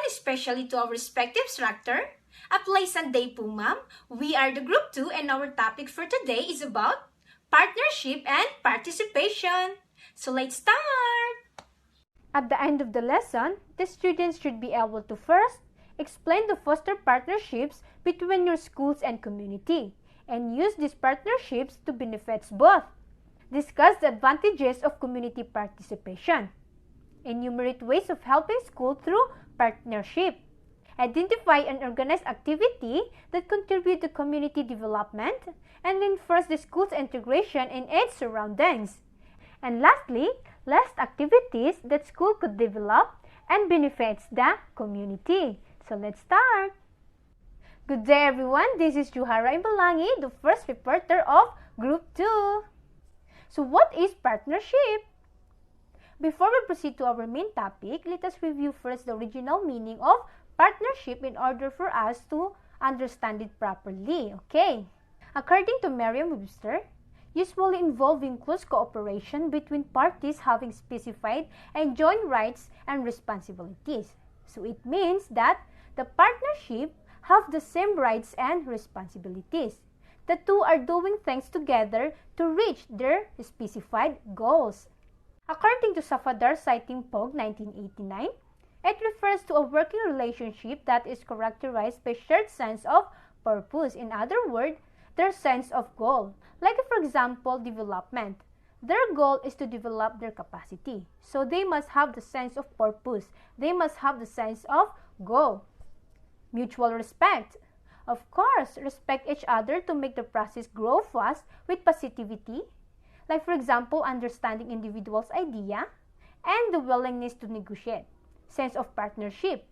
especially to our respective instructor. A pleasant day po, ma'am. We are the Group 2 and our topic for today is about partnership and participation. So let's start! At the end of the lesson, the students should be able to first explain the foster partnerships between your schools and community and use these partnerships to benefit both. Discuss the advantages of community participation. Enumerate ways of helping school through partnership. Identify and organize activity that contribute to community development and reinforce the school's integration in its surroundings. And lastly, list activities that school could develop and benefits the community. So let's start. Good day everyone, this is Juhara Imbalangi, the first reporter of Group 2. So what is partnership? Before we proceed to our main topic, let us review first the original meaning of partnership in order for us to understand it properly. Okay. According to Merriam-Webster, usually involving close cooperation between parties having specified and joint rights and responsibilities. So it means that the partnership have the same rights and responsibilities. The two are doing things together to reach their specified goals. According to Safadar citing Pogue 1989, it refers to a working relationship that is characterized by shared sense of purpose. In other words, their sense of goal. Like for example, development. Their goal is to develop their capacity. So they must have the sense of purpose. They must have the sense of goal. Mutual respect. Of course, respect each other to make the process grow fast with positivity. Like for example, understanding individual's idea and the willingness to negotiate. Sense of partnership.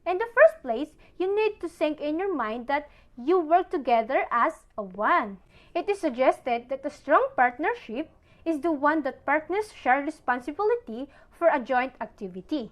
In the first place, you need to sink in your mind that you work together as a one. It is suggested that a strong partnership is the one that partners share responsibility for a joint activity.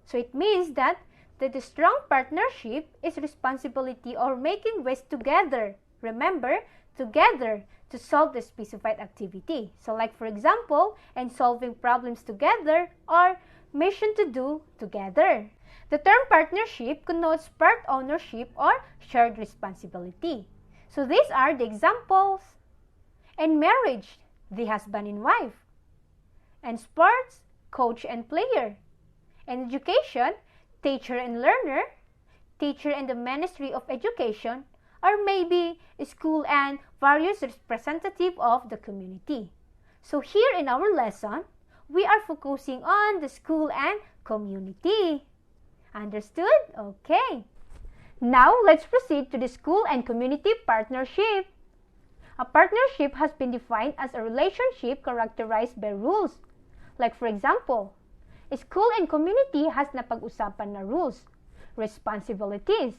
So it means that the strong partnership is responsibility or making ways together. Remember, together to solve the specified activity. So like for example, in solving problems together or mission to do together. The term partnership connotes part ownership or shared responsibility. So these are the examples. In marriage, the husband and wife. In sports, coach and player. In education, teacher and learner. Teacher and the Ministry of Education. Or maybe school and various representatives of the community. So here in our lesson, we are focusing on the school and community. Understood? Okay. Now, let's proceed to the school and community partnership. A partnership has been defined as a relationship characterized by rules. Like for example, a school and community has napag-usapan na rules, responsibilities.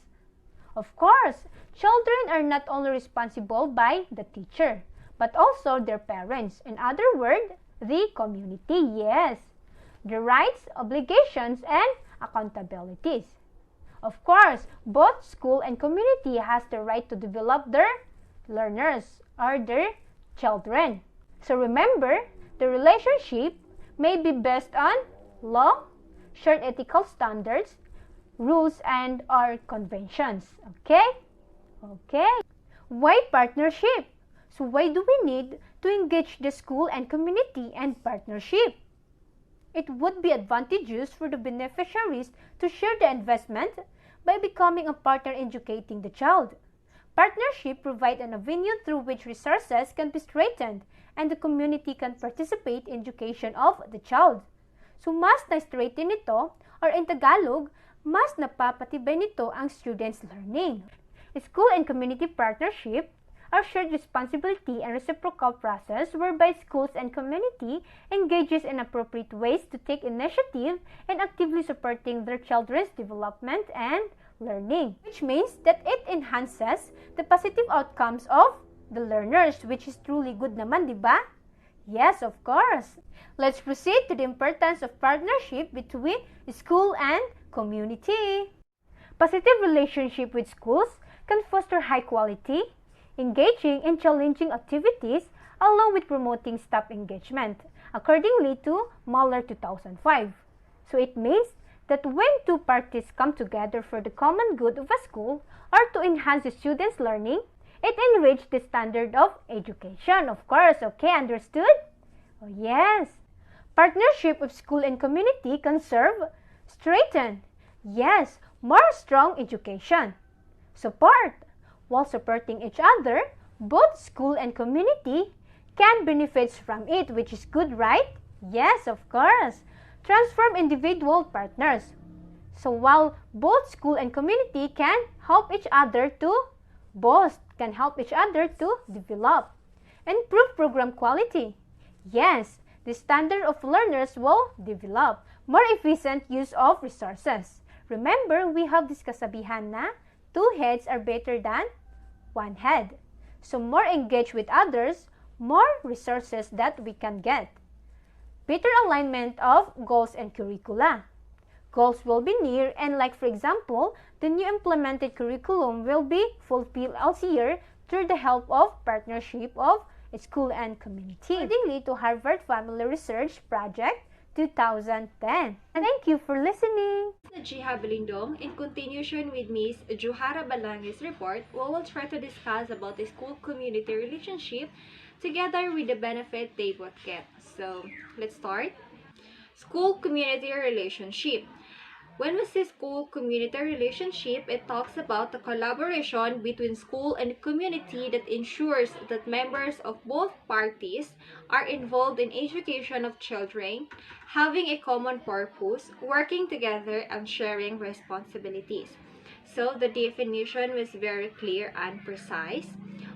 Of course, children are not only responsible by the teacher, but also their parents. In other words, the community, yes. The rights, obligations, and accountabilities. Of course, both school and community has the right to develop their learners or their children. So remember, the relationship may be based on law, shared ethical standards, rules, and or conventions. Okay? Okay. Why partnership? So why do we need to engage the school and community and partnership? It would be advantageous for the beneficiaries to share the investment by becoming a partner in educating the child. Partnership provides an avenue through which resources can be strengthened and the community can participate in education of the child. So mas na-straighten nito or in Tagalog, mas napapatibay nito ang students' learning. School and community partnership are shared responsibility and reciprocal process whereby schools and community engages in appropriate ways to take initiative in actively supporting their children's development and learning, which means that it enhances the positive outcomes of the learners, which is truly good naman, di ba? Yes, of course. Let's proceed to the importance of partnership between school and community. Positive relationship with schools can foster high quality, engaging and challenging activities along with promoting staff engagement, accordingly to Muller 2005. So it means that when two parties come together for the common good of a school or to enhance the students' learning, it enriches the standard of education. Of course, okay, understood? Oh, yes. Partnership of school and community can serve, strengthen, yes, more strong education. Support. While supporting each other, both school and community can benefit from it, which is good, right? Yes, of course. Transform individual partners. So while both school and community can help each other to develop. Improve program quality. Yes, the standard of learners will develop. More efficient use of resources. Remember, we have this kasabihan na two heads are better than one head. So more engaged with others, more resources that we can get. Better alignment of goals and curricula. Goals will be near and like for example, the new implemented curriculum will be fulfilled this year through the help of partnership of school and community. Accordingly to Harvard Family Research Project 2010. And thank you for listening. Jiha Balindong, in continuation with Ms. Juhara Balang's report, we will try to discuss about the school-community relationship together with the benefit they both get. So, let's start. School-community relationship. When we say school-community relationship, it talks about the collaboration between school and community that ensures that members of both parties are involved in education of children, having a common purpose, working together, and sharing responsibilities. So, the definition was very clear and precise.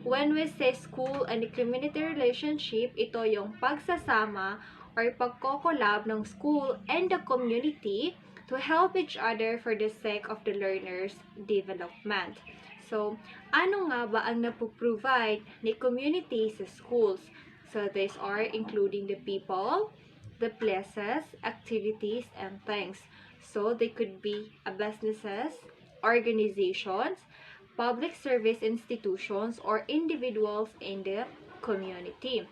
When we say school and community relationship, ito yung pagsasama or pagkokolab ng school and the community to help each other for the sake of the learner's development. So, ano nga ba ang napoprovide ni community sa schools? So, these are including the people, the places, activities, and things. So, they could be businesses, organizations, public service institutions, or individuals in the community.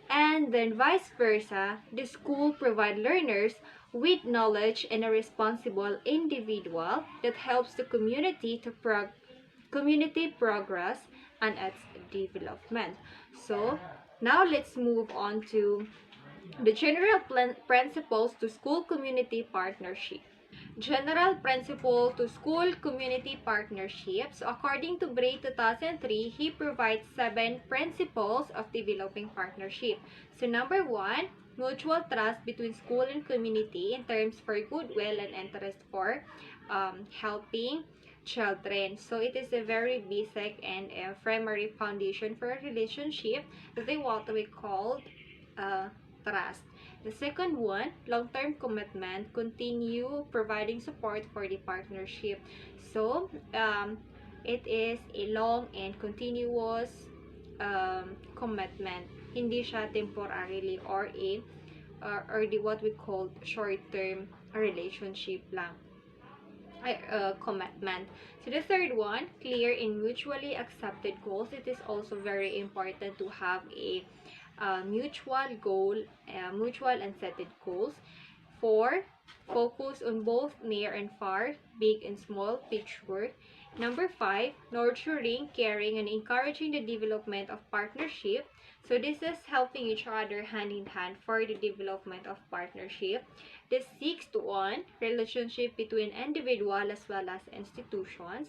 And then vice versa, the school provide learners with knowledge and a responsible individual that helps the community to community progress and its development. So, now let's move on to the general principles to school-community partnership. General Principle to School Community Partnerships. According to Bray 2003, he provides 7 principles of developing partnership. So number 1, mutual trust between school and community in terms for goodwill and interest for helping children. So it is a very basic and a primary foundation for a relationship. They what we call trust. The second one, long-term commitment, continue providing support for the partnership. So, it is a long and continuous commitment. Hindi siya temporarily or the what we call short-term relationship lang. Commitment. So the third one, clear and mutually accepted goals. It is also very important to have a mutual goal, mutual and set goals. 4, focus on both near and far, big and small picture. Number 5, nurturing, caring, and encouraging the development of partnership. So this is helping each other hand in hand for the development of partnership. The 6th one, relationship between individual as well as institutions.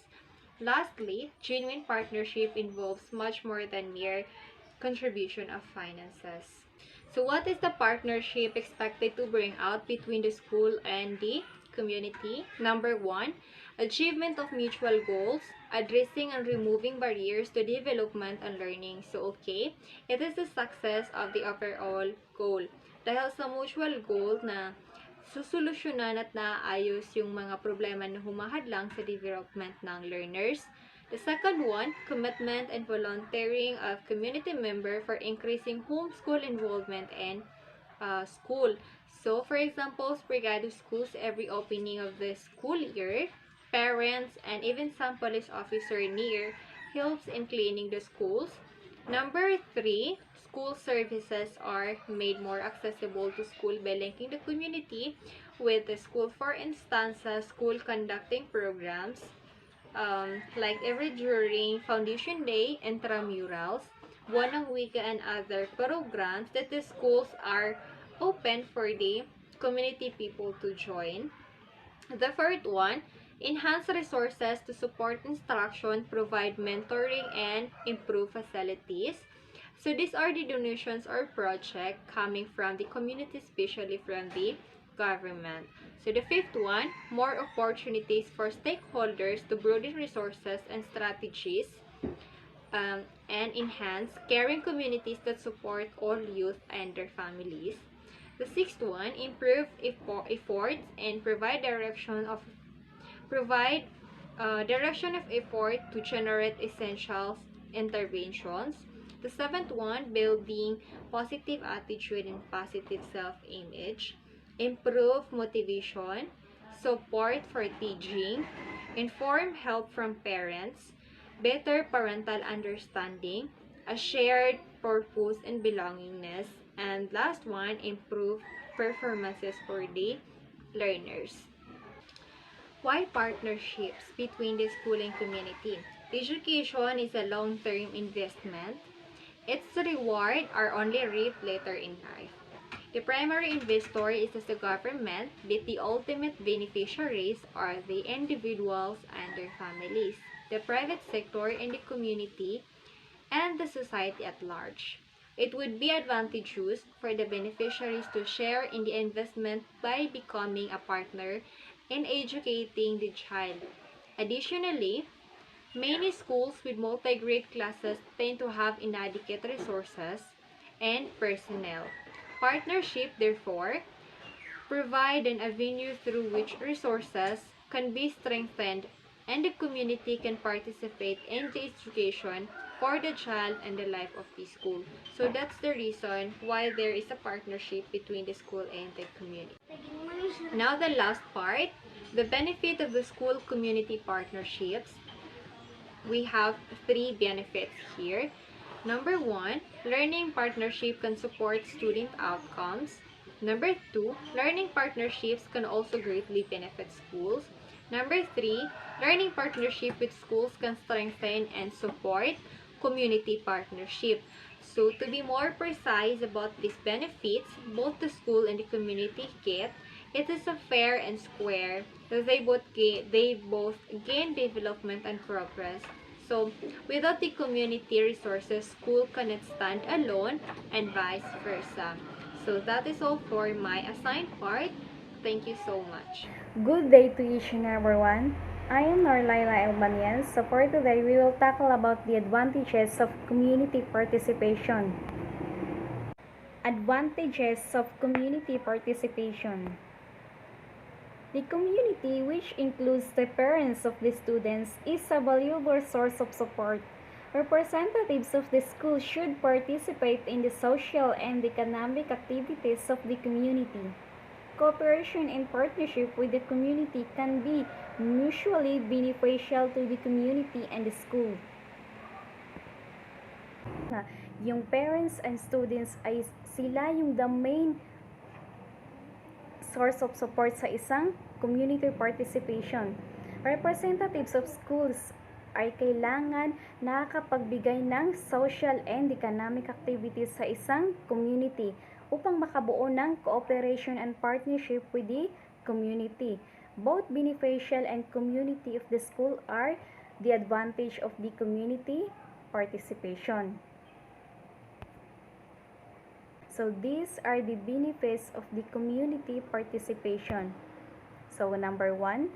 Lastly, genuine partnership involves much more than mere contribution of finances. So what is the partnership expected to bring out between the school and the community? Number 1, achievement of mutual goals, addressing and removing barriers to development and learning. So okay, it is the success of the overall goal. Dahil sa mutual goal na susolusyonan at naayos yung mga problema na humahadlang sa development ng learners. The second one, commitment and volunteering of community member for increasing homeschool involvement in school. So, for example, Brigado schools, every opening of the school year, parents and even some police officer near helps in cleaning the schools. Number 3, school services are made more accessible to school by linking the community with the school. For instance, school conducting programs like every during Foundation Day, intramurals, Buwanang Wika, and other programs that the schools are open for the community people to join. The third one, enhance resources to support instruction, provide mentoring, and improve facilities. So these are the donations or project coming from the community, especially from the government. So the fifth one, more opportunities for stakeholders to broaden resources and strategies, and enhance caring communities that support all youth and their families. The sixth one, improve efforts and provide direction of effort to generate essential interventions. The seventh one, building positive attitude and positive self-image. Improve motivation, support for teaching, inform help from parents, better parental understanding, a shared purpose and belongingness, and last one, improve performances for the learners. Why partnerships between the school and community? Education is a long-term investment. Its rewards are only reaped later in life. The primary investor is the government, but the ultimate beneficiaries are the individuals and their families, the private sector and the community, and the society at large. It would be advantageous for the beneficiaries to share in the investment by becoming a partner in educating the child. Additionally, many schools with multi-grade classes tend to have inadequate resources and personnel. Partnership, therefore, provide an avenue through which resources can be strengthened and the community can participate in the education for the child and the life of the school. So that's the reason why there is a partnership between the school and the community. Now the last part, the benefit of the school community partnerships. We have three benefits here. Number one, learning partnership can support student outcomes. Number two, learning partnerships can also greatly benefit schools. Number three, learning partnership with schools can strengthen and support community partnership. So to be more precise about these benefits, both the school and the community get, it is a fair and square. They both gain development and progress. So, without the community resources, school cannot stand alone and vice versa. So, that is all for my assigned part. Thank you so much. Good day to each and everyone. I am Norlaila Albanian. So for today, we will tackle about the advantages of community participation. Advantages of community participation. The community, which includes the parents of the students, is a valuable source of support. Representatives of the school should participate in the social and economic activities of the community. Cooperation and partnership with the community can be mutually beneficial to the community and the school. Yung parents and students ay sila yung the main source of support sa isang community participation. Representatives of schools ay kailangan nakakapagbigay ng social and economic activities sa isang community upang makabuo ng cooperation and partnership with the community. Both beneficial and community of the school are the advantage of the community participation. So these are the benefits of the community participation. So number one,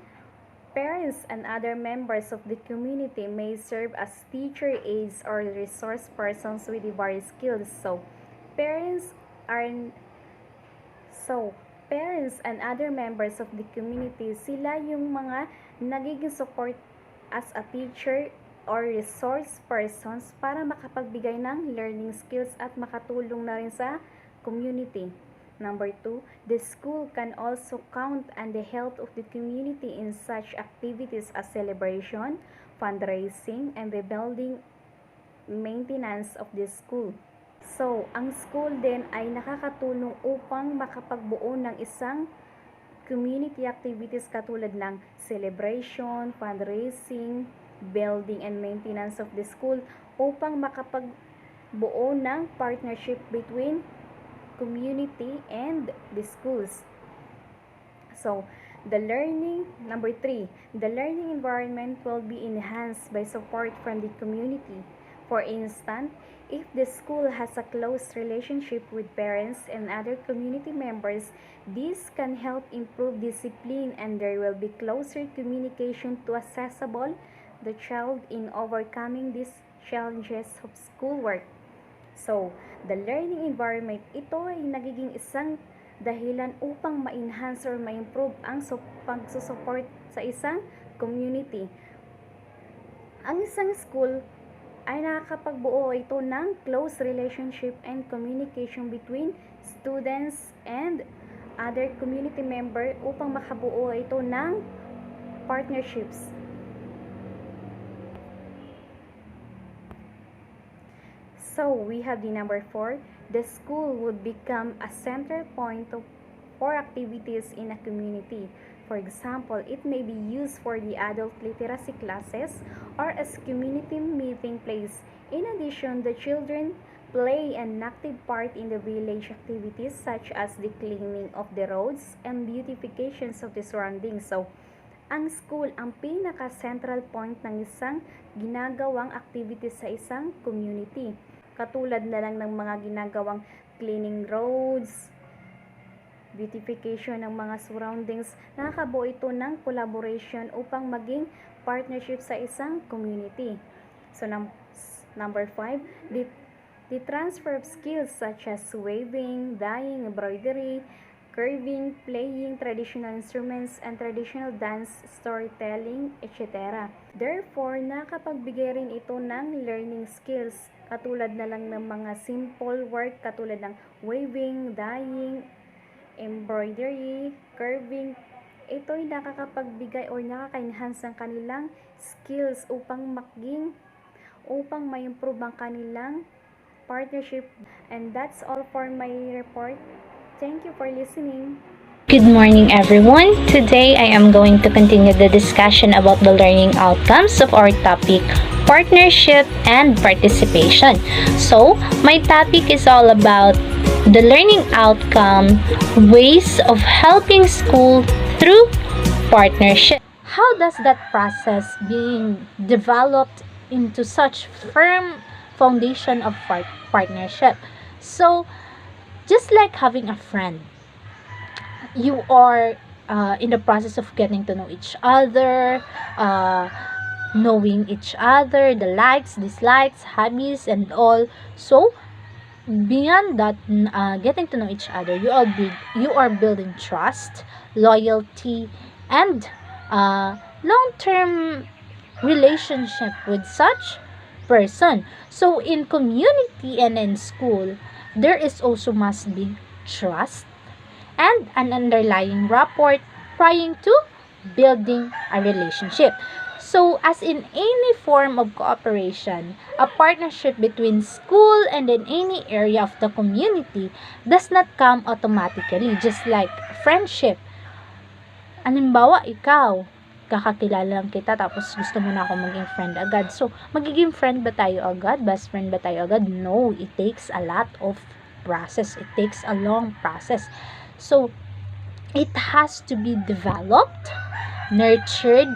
parents and other members of the community may serve as teacher aides or resource persons with the various skills. So parents and other members of the community, sila yung mga nagiging support as a teacher or resource persons para makapagbigay ng learning skills at makatulong na rin sa community. Number two, the school can also count on the help of the community in such activities as celebration, fundraising, and rebuilding maintenance of the school. So, ang school din ay nakakatulong upang makapagbuo ng isang community activities katulad ng celebration, fundraising, building and maintenance of the school upang makapagbuo ng partnership between community and the schools. So, number 3, the learning environment will be enhanced by support from the community. For instance, if the school has a close relationship with parents and other community members, this can help improve discipline and there will be closer communication to accessible the child in overcoming these challenges of schoolwork. So, the learning environment, ito ay nagiging isang dahilan upang ma-enhance or ma-improve ang pagsusupport sa isang community. Ang isang school ay nakakapagbuo ito ng close relationship and communication between students and other community member upang makabuo ito ng partnerships. So, we have the number 4. The school would become a center point for activities in a community. For example, it may be used for the adult literacy classes or as community meeting place. In addition, the children play an active part in the village activities such as the cleaning of the roads and beautifications of the surroundings. So, ang school ang pinaka-central point ng isang ginagawang activities sa isang community. Katulad na lang ng mga ginagawang cleaning roads, beautification ng mga surroundings, nakakabuo ito ng collaboration upang maging partnership sa isang community. So, number 5, the transfer of skills such as weaving, dyeing, embroidery, carving, playing traditional instruments, and traditional dance, storytelling, etc. Therefore, nakapagbigay rin ito ng learning skills, katulad na lang ng mga simple work katulad ng weaving, dyeing, embroidery, carving. Ito ay nakakapagbigay o nakaka-enhance ng kanilang skills upang ma-improve ang kanilang partnership. And that's all for my report. Thank you for listening. Good morning, everyone. Today I am going to continue the discussion about the learning outcomes of our topic, partnership and participation. So, my topic is all about the learning outcome, ways of helping school through partnership. How does that process being developed into such firm foundation of partnership? So, just like having a friend, you are in the process of getting to know each other, knowing each other, the likes, dislikes, hobbies, and all. So, beyond that, getting to know each other, you are building trust, loyalty, and long-term relationship with such person. So, in community and in school, there is also must be trust and an underlying rapport prior to building a relationship. So, as in any form of cooperation, a partnership between school and in any area of the community does not come automatically, just like friendship. Halimbawa, ikaw, kakakilala lang kita tapos gusto mo na ako maging friend agad. So, magiging friend ba tayo agad? Best friend ba tayo agad? No, it takes a lot of process. It takes a long process. So, it has to be developed, nurtured,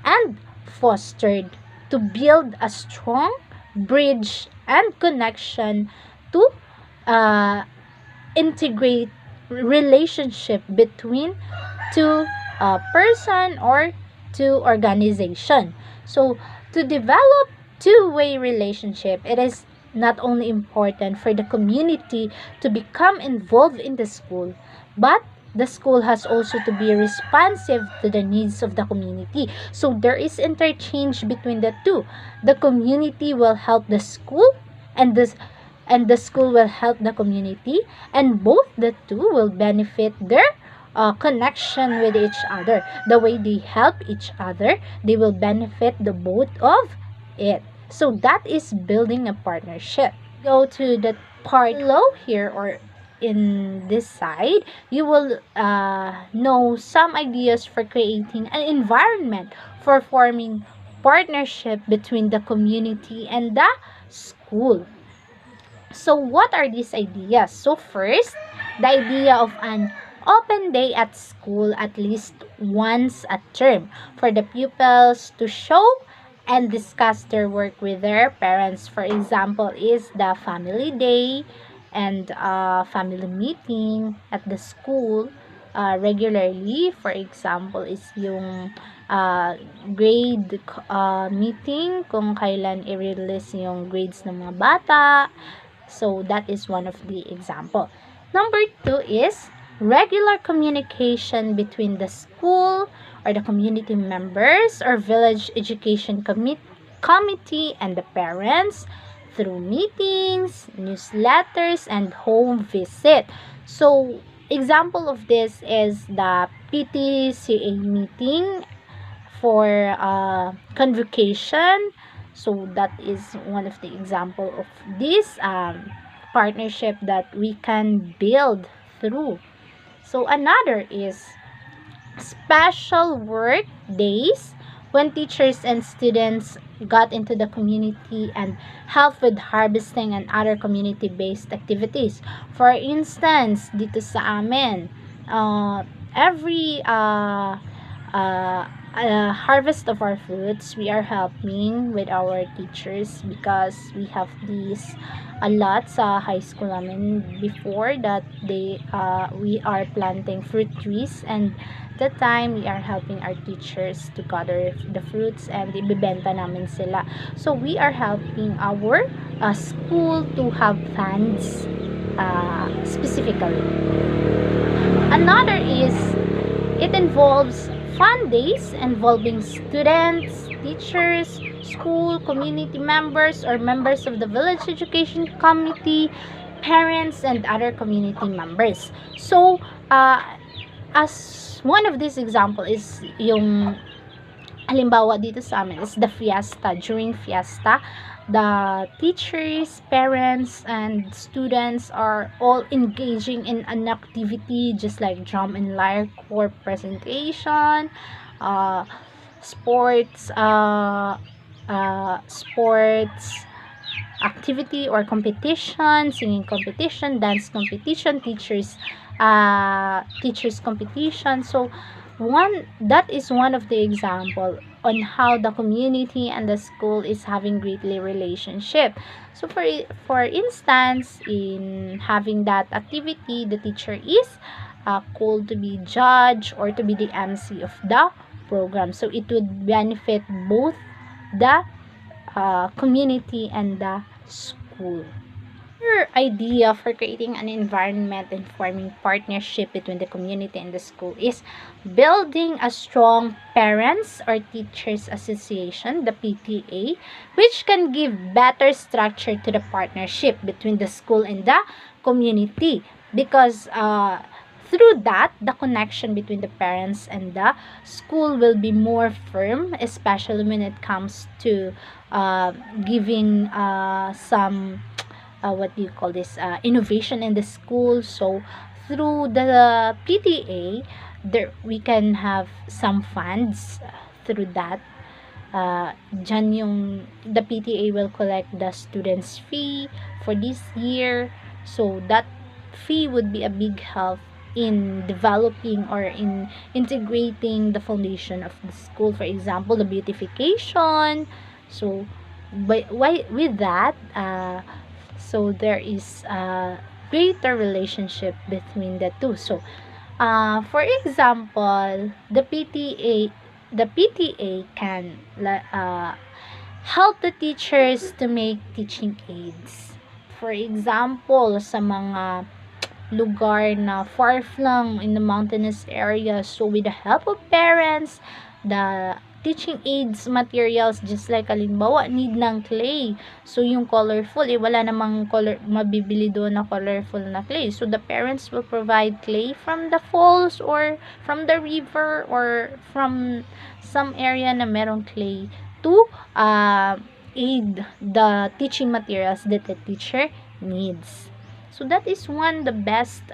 and fostered to build a strong bridge and connection to integrate relationship between two person or two organization. So, to develop two-way relationship, it is not only important for the community to become involved in the school, but the school has also to be responsive to the needs of the community. So, there is interchange between the two. The community will help the school and the school will help the community, and both the two will benefit their connection with each other. The way they help each other, they will benefit the both of it. So that is building a partnership. Go to the part below here, or in this side, you will know some ideas for creating an environment for forming partnership between the community and the school. So what are these ideas? So first, the idea of an open day at school at least once a term for the pupils to show and discuss their work with their parents. For example, is the family day and family meeting at the school regularly. For example, is yung grade meeting kung kailan i-release yung grades ng mga bata. So that is one of the example. Number 2 is regular communication between the school or the community members or village education committee and the parents through meetings, newsletters, and home visit. So example of this is the PTCA meeting for convocation. So that is one of the example of this partnership that we can build through. So another is special work days when teachers and students got into the community and help with harvesting and other community-based activities. For instance, dito sa amin, every harvest of our fruits, we are helping with our teachers because we have these a lot sa high school namin before that we are planting fruit trees, and that time we are helping our teachers to gather the fruits and ibebenta namin sila. So we are helping our school to have funds specifically. Another is it involves fun days involving students, teachers, school, community members, or members of the village education committee, parents, and other community members. So, as one of these example is yung halimbawa dito sa amin is the fiesta. During fiesta, the teachers, parents, and students are all engaging in an activity just like drum and lyre corps presentation, sports activity or competition, singing competition, dance competition, teachers competition. So that is one of the example on how the community and the school is having greatly relationship. So for instance, in having that activity, the teacher is called to be judge or to be the MC of the program. So it would benefit both the community and the school. Your idea for creating an environment and forming partnership between the community and the school is building a strong parents or teachers association, the PTA, which can give better structure to the partnership between the school and the community, because through that, the connection between the parents and the school will be more firm, especially when it comes to giving some innovation in the school. So through the PTA, we can have some funds through that. Dyan yung the PTA will collect the students fee for this year. So that fee would be a big help in developing or in integrating the foundation of the school. For example, the beautification. So with that, so there is a greater relationship between the two. So for example, the PTA can help the teachers to make teaching aids. For example, sa mga lugar na far flung in the mountainous area, so with the help of parents, the teaching aids materials, just like halimbawa need ng clay, so yung colorful, wala namang mabibili doon na colorful na clay, so the parents will provide clay from the falls or from the river or from some area na merong clay to aid the teaching materials that the teacher needs. So that is one the best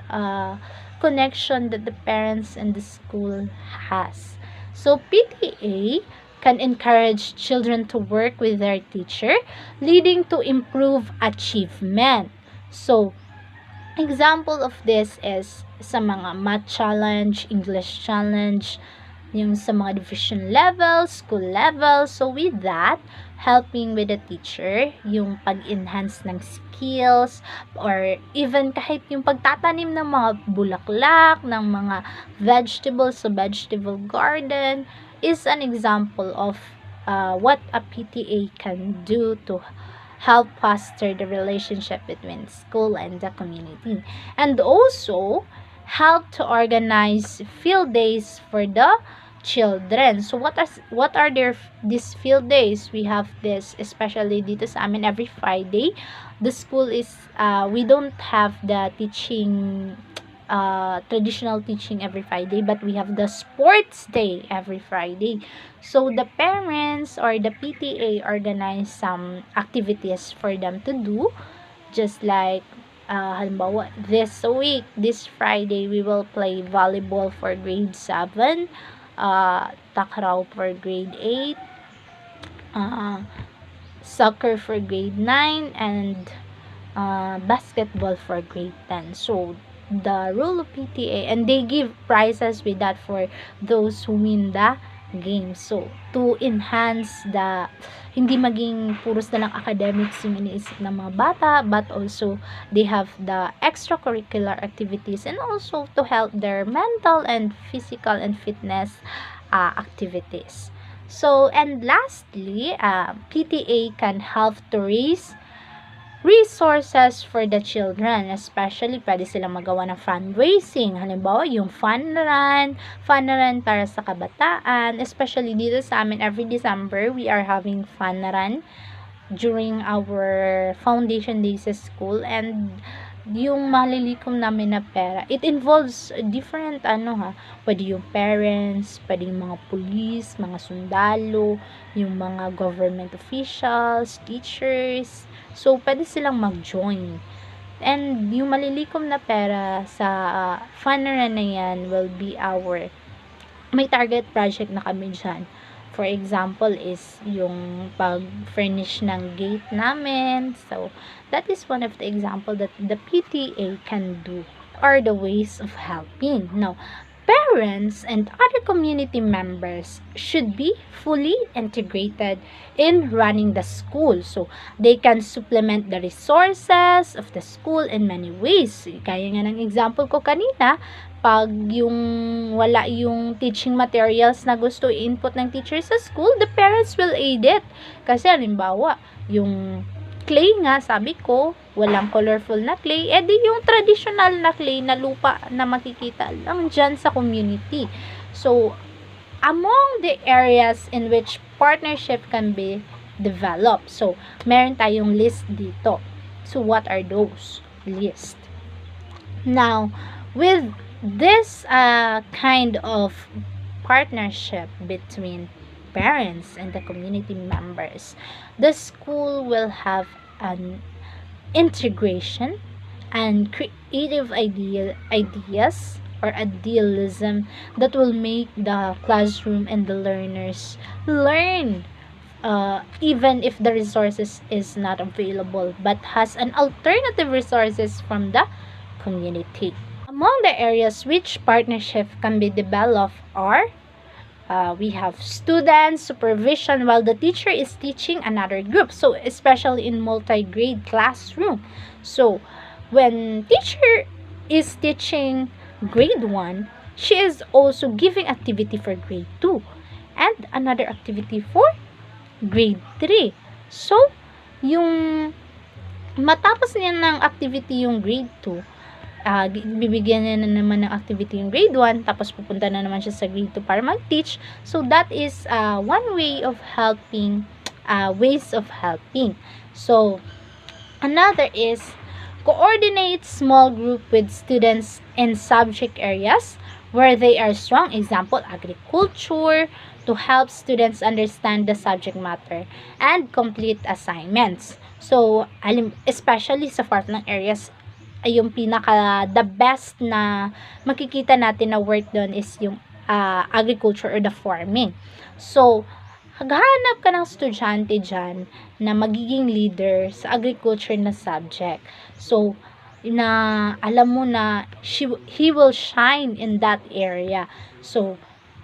connection that the parents and the school has. So PTA can encourage children to work with their teacher, leading to improved achievement. So example of this is sa mga math challenge, English challenge, yung sa mga division level, school level. So with that, helping with the teacher, yung pag-enhance ng skills, or even kahit yung pagtatanim ng mga bulaklak, ng mga vegetables sa vegetable garden, is an example of what a PTA can do to help foster the relationship between school and the community, and also help to organize field days for the children. So what are these field days? We have this, especially dito sa amin, every Friday. The school is we don't have the teaching traditional teaching every Friday, but we have the sports day every Friday. So the parents or the PTA organize some activities for them to do, just like halimbawa, this week, this Friday, we will play volleyball for grade 7, takraw for grade 8, soccer for grade 9, and basketball for grade 10. So the role of PTA, and they give prizes with that for those who win the game. So to enhance the, hindi maging puros na lang academics yung iniisip ng mga bata, but also they have the extracurricular activities, and also to help their mental and physical and fitness activities. So, and lastly, PTA can help to raise resources for the children, especially pwede silang magawa ng fundraising. Halimbawa, yung fun run para sa kabataan, especially dito sa amin, every December, we are having fun run during our foundation days sa school, and yung malilikom namin na pera, it involves different pwede yung parents, pwede yung mga police, mga sundalo, yung mga government officials, teachers. So pwede silang mag-join, and yung malilikom na pera sa fun run na yan will be our, may target project na kami dyan. For example is yung pag-furnish ng gate namin. So that is one of the example that the PTA can do, are the ways of helping. Now, parents and other community members should be fully integrated in running the school. So they can supplement the resources of the school in many ways. Kaya nga ng example ko kanina, pag yung wala yung teaching materials na gusto i-input ng teacher sa school, the parents will aid it. Kasi halimbawa, yung clay nga, sabi ko, walang colorful na clay, edi yung traditional na clay na lupa na makikita lang dyan sa community. So, among the areas in which partnership can be developed. So, meron tayong list dito. So, what are those list? Now, with this kind of partnership between parents and the community members, the school will have an integration and creative ideas or idealism that will make the classroom and the learners learn even if the resources is not available, but has an alternative resources from the community. Among the areas which partnership can be developed are we have student supervision while the teacher is teaching another group. So, especially in multi-grade classroom. So, when teacher is teaching grade 1, she is also giving activity for grade 2 and another activity for grade 3. So, yung matapos niya ng activity yung grade 2, bibigyan niya na naman ng activity yung grade 1, tapos pupunta na naman siya sa grade 2 para mag-teach. So, that is one way of helping, ways of helping. So, another is coordinate small group with students in subject areas where they are strong. Example, agriculture, to help students understand the subject matter and complete assignments. So, especially sa part ng areas ay yung the best na makikita natin na work doon is yung agriculture or the farming. So, maghahanap ka ng estudyante dyan na magiging leader sa agriculture na subject. So, na alam mo na he will shine in that area. So,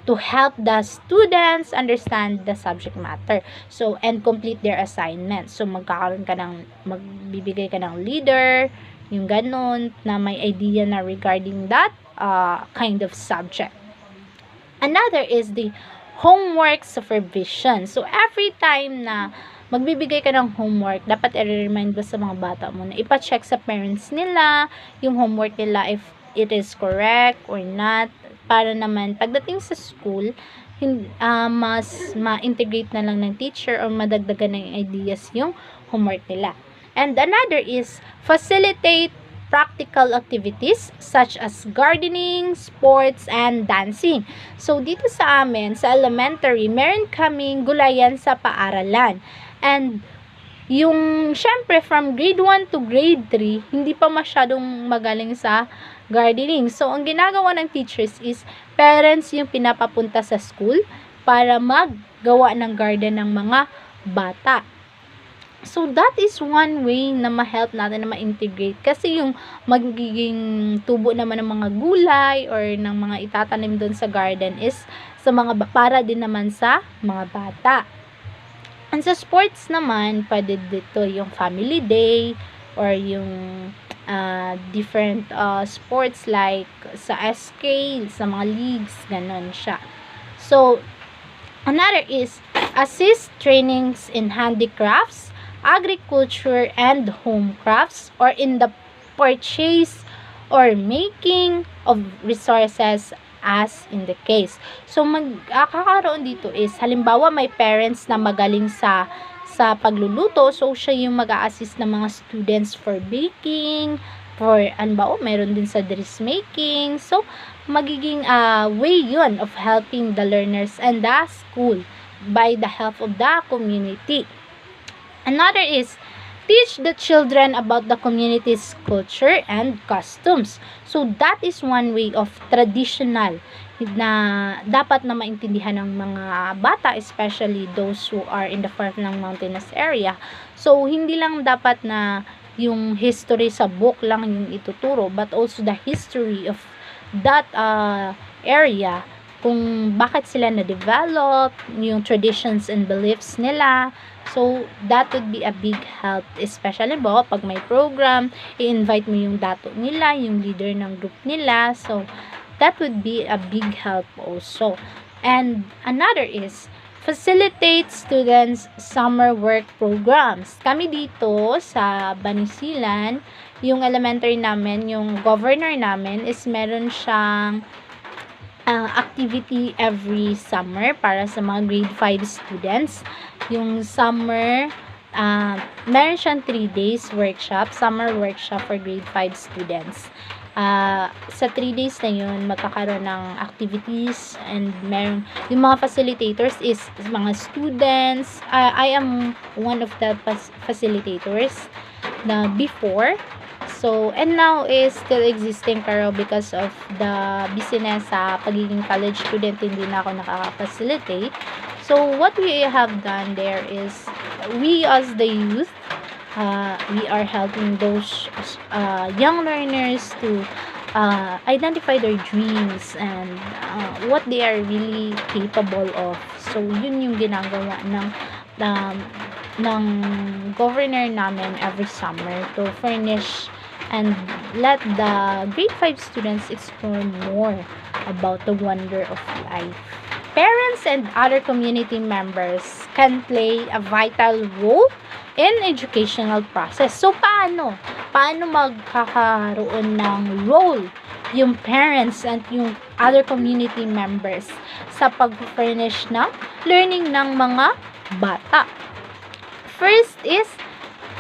to help the students understand the subject matter. So, and complete their assignment. So, magbibigay ka ng leader, yung ganun, na may idea na regarding that kind of subject. Another is the homework supervision. So, every time na magbibigay ka ng homework, dapat i-remind mo sa mga bata mo na ipa-check sa parents nila yung homework nila if it is correct or not, para naman pagdating sa school, mas ma-integrate na lang ng teacher or madagdagan ng ideas yung homework nila. And another is facilitate practical activities such as gardening, sports, and dancing. So, dito sa amin, sa elementary, meron kaming gulayan sa paaralan. And yung, syempre, from grade 1 to grade 3, hindi pa masyadong magaling sa gardening. So, ang ginagawa ng teachers is, parents yung pinapapunta sa school para maggawa ng garden ng mga bata. So, that is one way na ma-help natin na ma-integrate. Kasi yung magiging tubo naman ng mga gulay or ng mga itatanim doon sa garden is para din naman sa mga bata. And sa sports naman, pwede dito yung family day or yung different sports like sa SK, sa mga leagues, ganon siya. So, another is assist trainings in handicrafts, agriculture, and home crafts, or in the purchase or making of resources as in the case. So, kakaroon dito is, halimbawa may parents na magaling sa pagluluto, so siya yung mag-a-assist ng mga students for baking, mayroon din sa dressmaking. So, magiging way yun of helping the learners and the school by the help of the community. Another is teach the children about the community's culture and customs. So, that is one way of traditional na dapat na maintindihan ng mga bata, especially those who are in the far ng mountainous area. So, hindi lang dapat na yung history sa book lang yung ituturo, but also the history of that area, kung bakit sila na-develop, yung traditions and beliefs nila. So, that would be a big help, especially pag may program, i-invite mo yung dato nila, yung leader ng group nila. So, that would be a big help also. And another is facilitate students summer work programs. Kami dito sa Banisilan, yung elementary namin, yung governor namin is meron siyang activity every summer para sa mga grade 5 students. Yung summer, meron siyang 3 days workshop, summer workshop for grade 5 students. Sa 3 days na yun, magkakaroon ng activities, and meron yung mga facilitators is mga students. I am one of the facilitators na before. So, and now is still existing, pero because of the business sa pagiging college student, hindi na ako nakaka-facilitate. So, what we have done there is, we as the youth, we are helping those young learners to identify their dreams and what they are really capable of. So, yun yung ginagawa ng governor namin every summer to furnish and let the grade 5 students explore more about the wonder of life. Parents and other community members can play a vital role in educational process. So, paano magkakaroon ng role yung parents and yung other community members sa pag-furnish ng learning ng mga bata? First is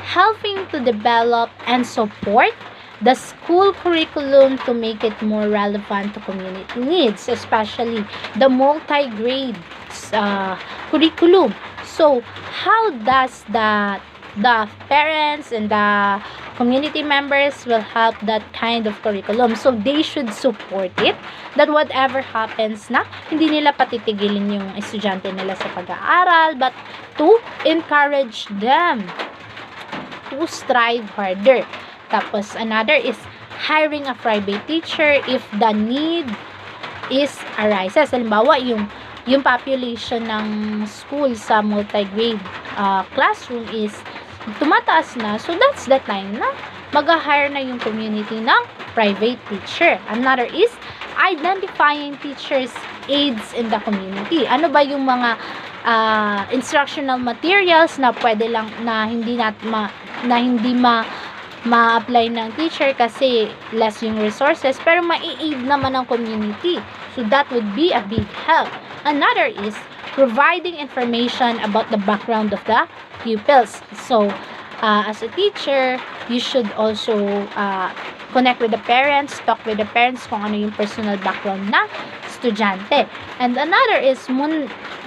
helping to develop and support the school curriculum to make it more relevant to community needs, especially the multi-grade curriculum. So, how does the parents and the community members will help that kind of curriculum. So they should support it, that whatever happens na, hindi nila patitigilin yung estudyante nila sa pag-aaral, but to encourage them to strive harder. Tapos another is hiring a private teacher if the need is arises. Halimbawa, yung population ng school sa multigrade classroom is tumataas na, so that's the time na mag-hire na yung community ng private teacher. Another is identifying teachers' aids in the community. Ano ba yung mga instructional materials na pwede lang na hindi ma-apply ng teacher kasi less yung resources, pero mai-aid naman ng community. So that would be a big help. Another is providing information about the background of the pupils. So, as a teacher, you should also connect with the parents, talk with the parents kung ano yung personal background na estudyante. And another is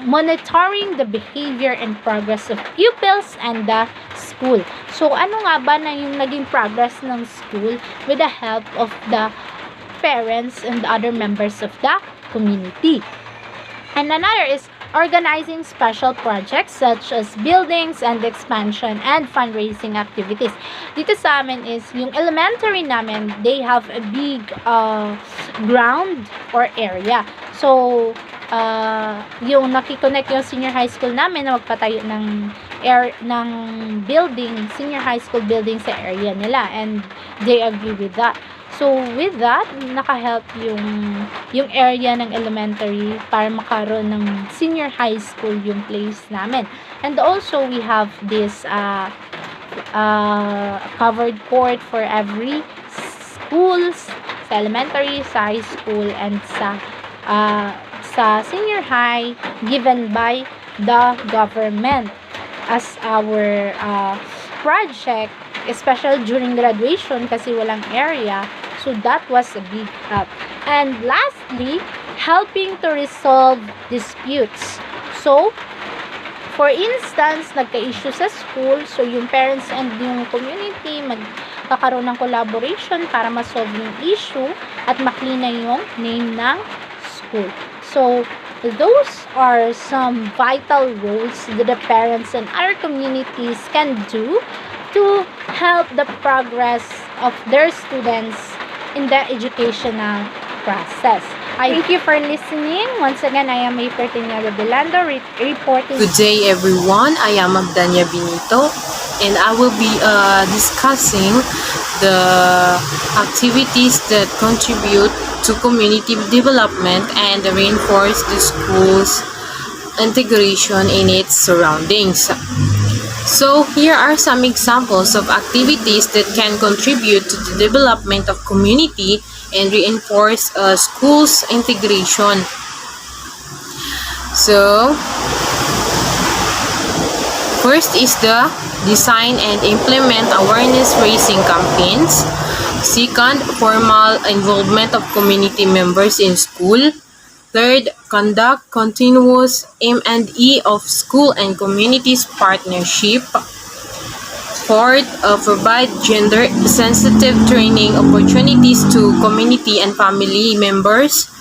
monitoring the behavior and progress of pupils and the school. So, ano nga ba na yung naging progress ng school with the help of the parents and the other members of the community. And another is organizing special projects such as buildings and expansion and fundraising activities. Dito sa amin is yung elementary namin, they have a big ground or area. So, yung nakikonnect yung senior high school namin na magpatayo ng building, senior high school building sa area nila, and they agree with that. So, with that, naka-help yung area ng elementary para makaroon ng senior high school yung place namin. And also, we have this covered court for every schools, sa elementary, sa high school, and sa senior high, given by the government as our project, especially during graduation kasi walang area. So that was a big help. And lastly, helping to resolve disputes. So, for instance, nagka-issue sa school, so yung parents and yung community magkakaroon ng collaboration para ma-solve yung issue at maklina yung name ng school. So, those are some vital roles that the parents and other communities can do to help the progress of their students in the educational process. Thank you for listening. Once again, I am Pertinia Belando reporting. Good day, everyone. I am Magdania Benito, and I will be discussing the activities that contribute to community development and reinforce the school's integration in its surroundings. So, here are some examples of activities that can contribute to the development of community and reinforce a school's integration. So, first is the design and implement awareness-raising campaigns. Second, formal involvement of community members in school. Third, conduct continuous M&E of school and communities partnership. Fourth, provide gender-sensitive training opportunities to community and family members.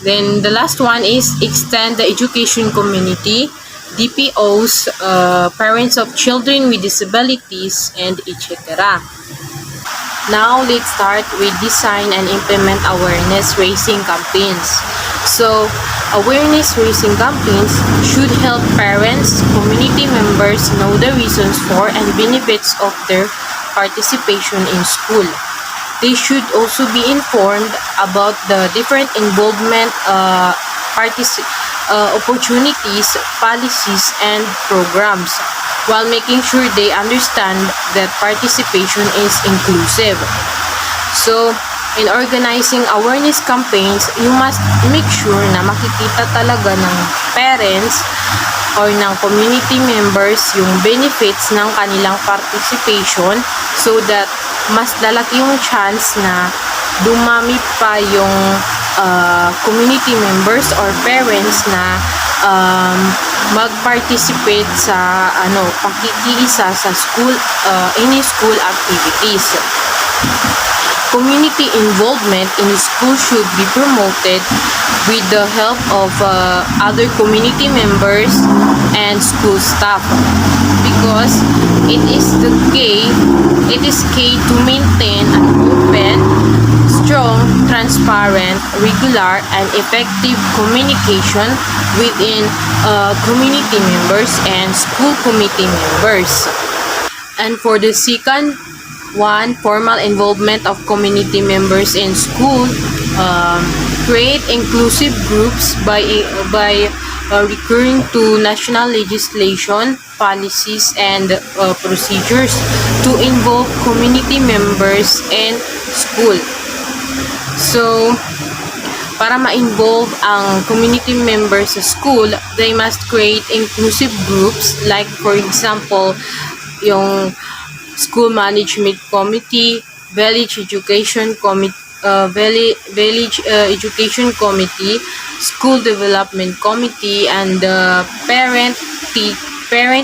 Then the last one is extend the education community, DPOs, parents of children with disabilities, and etc. Now, let's start with design and implement awareness-raising campaigns. So, awareness-raising campaigns should help parents, community members know the reasons for and benefits of their participation in school. They should also be informed about the different involvement opportunities, policies, and programs, while making sure they understand that participation is inclusive. So, in organizing awareness campaigns, you must make sure na makikita talaga ng parents or ng community members yung benefits ng kanilang participation, so that mas lalaki yung chance na dumami pa yung community members or parents na um, mag-participate sa pakikiisa sa school any school activities. Community involvement in school should be promoted with the help of other community members and school staff, because it is key to maintain an open, strong, transparent, regular, and effective communication within community members and school committee members. And for the second one, formal involvement of community members in school. Create inclusive groups by recurring to national legislation, policies, and procedures to involve community members in school. So, para ma-involve ang community members sa school, they must create inclusive groups, like for example, yung School Management Committee, Village Education Committee, School Development Committee, and the Parent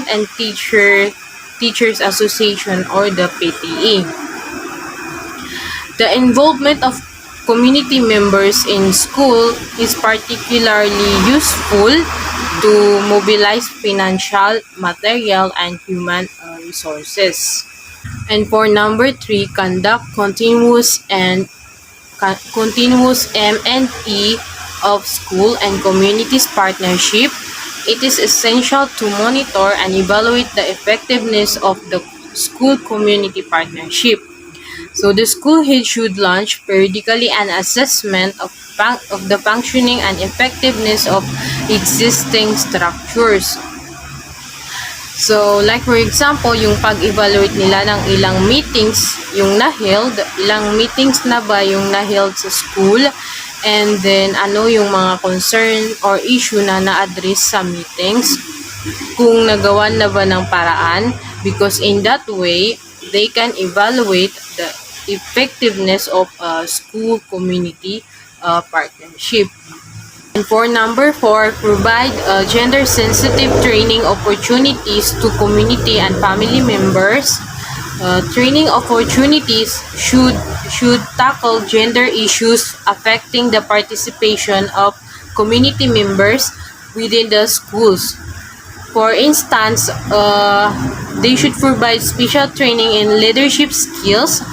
and Teachers Association, or the PTE. The involvement of community members in school is particularly useful to mobilize financial, material, and human resources. And for number 3, conduct continuous M&E of school and communities partnership. It is essential to monitor and evaluate the effectiveness of the school community partnership. So the school head should launch periodically an assessment of the functioning and effectiveness of existing structures. So, like for example, yung pag-evaluate nila ng ilang meetings yung na-held, ilang meetings na ba yung na-held sa school, and then ano yung mga concern or issue na na-address sa meetings, kung nagawan na ba ng paraan, because in that way, they can evaluate the effectiveness of school community partnership. And for number 4, provide gender-sensitive training opportunities to community and family members. Training opportunities should tackle gender issues affecting the participation of community members within the schools. For instance, they should provide special training in leadership skills,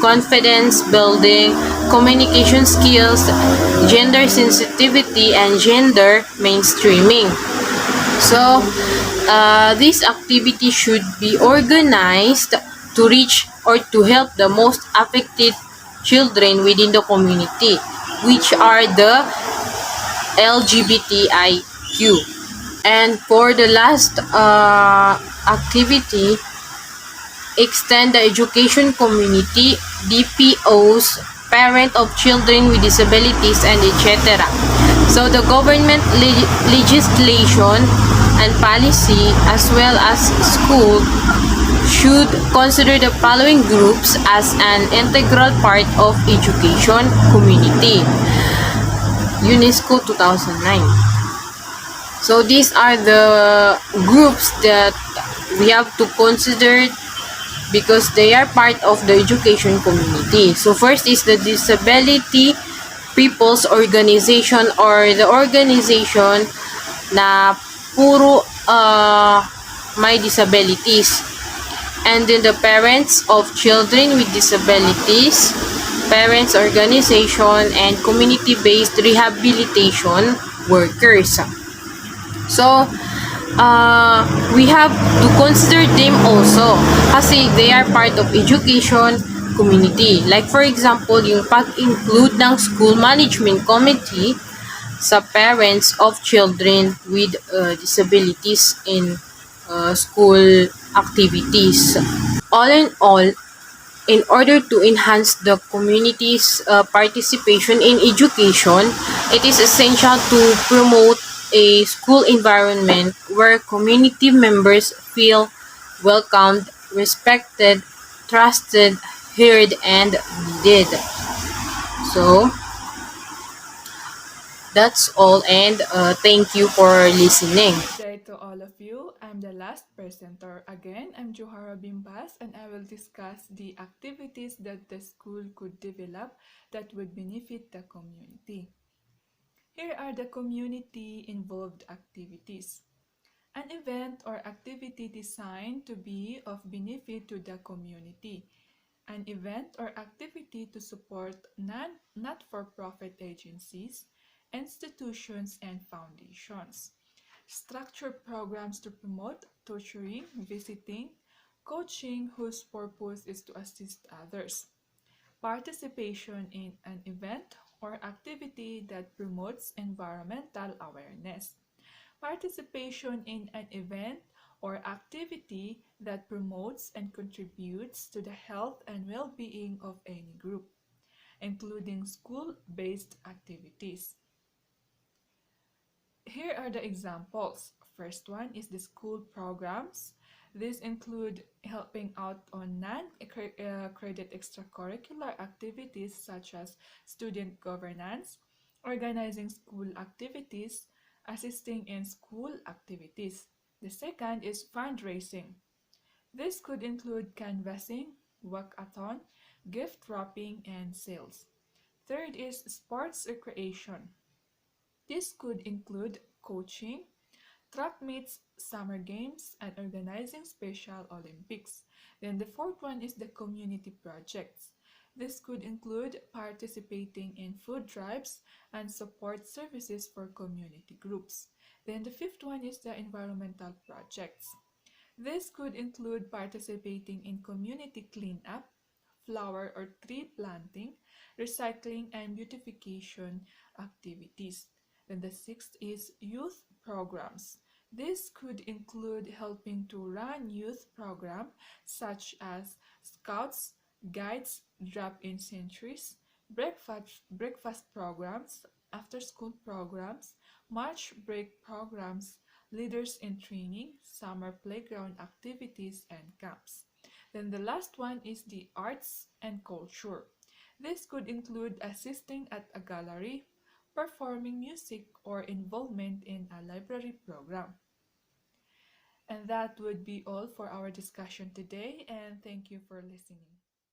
confidence building, communication skills, gender sensitivity, and gender mainstreaming. So, this activity should be organized to reach or to help the most affected children within the community, which are the LGBTIQ. And for the last activity, extend the education community, DPOs, parent of children with disabilities, and etc. So the government legislation and policy, as well as school, should consider the following groups as an integral part of education community. UNESCO 2009. So these are the groups that we have to consider because they are part of the education community. So first is the Disability People's Organization, or the organization na puro may disabilities. And then the Parents of Children with Disabilities, Parents Organization, and Community-Based Rehabilitation Workers. So, we have to consider them also kasi they are part of education community. Like for example, yung pag-include ng School Management Committee sa parents of children with disabilities in school activities. All in all, in order to enhance the community's participation in education, it is essential to promote a school environment where community members feel welcomed, respected, trusted, heard, and needed. So, That's all, and thank you for listening. Good day to all of you. I'm the last presenter. Again, I'm Johara Bimbas, and I will discuss the activities that the school could develop that would benefit the community. Here are the community involved activities. An event or activity designed to be of benefit to the community. An event or activity to support not-for-profit agencies, institutions, and foundations. Structure programs to promote tutoring, visiting, coaching whose purpose is to assist others. Participation in an event or activity that promotes environmental awareness. Participation in an event or activity that promotes and contributes to the health and well-being of any group, including school-based activities. Here are the examples. First one is the school programs. These include helping out on non-credit extracurricular activities such as student governance, organizing school activities, assisting in school activities. The second is fundraising. This could include canvassing, walkathon, gift wrapping, and sales. Third is sports recreation. This could include coaching, track meets, summer games, and organizing Special Olympics. Then the fourth one is the community projects. This could include participating in food drives and support services for community groups. Then the fifth one is the environmental projects. This could include participating in community cleanup, flower or tree planting, recycling, and beautification activities. Then the sixth is youth programs. This could include helping to run youth programs such as scouts, guides, drop-in centuries, breakfast programs, after-school programs, March break programs, leaders in training, summer playground activities, and camps. Then the last one is the arts and culture. This could include assisting at a gallery, performing music, or involvement in a library program. And that would be all for our discussion today, and thank you for listening.